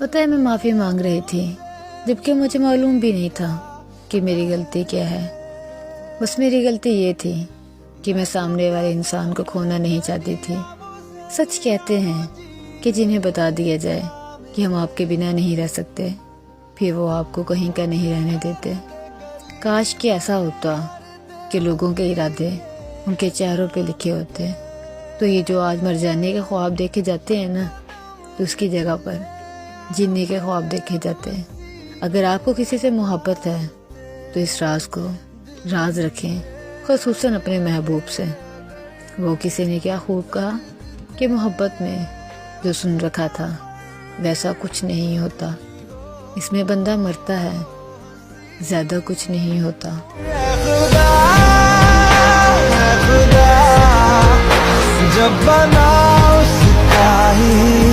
पता है मैं माफ़ी मांग रही थी, जबकि मुझे मालूम भी नहीं था कि मेरी गलती क्या है। बस मेरी गलती ये थी कि मैं सामने वाले इंसान को खोना नहीं चाहती थी। सच कहते हैं कि जिन्हें बता दिया जाए कि हम आपके बिना नहीं रह सकते, फिर वो आपको कहीं का नहीं रहने देते। काश कि ऐसा होता कि लोगों के इरादे उनके चेहरों पे लिखे होते, तो ये जो आज मर जाने के ख्वाब देखे जाते हैं ना, तो उसकी जगह पर जीने के ख्वाब देखे जाते हैं। अगर आपको किसी से मोहब्बत है तो इस राज को राज रखें, ख़ुसूसन अपने महबूब से। वो किसी ने क्या खूब कहा कि मोहब्बत में जो सुन रखा था वैसा कुछ नहीं होता, इसमें बंदा मरता है, ज़्यादा कुछ नहीं होता। जब बना उसका ही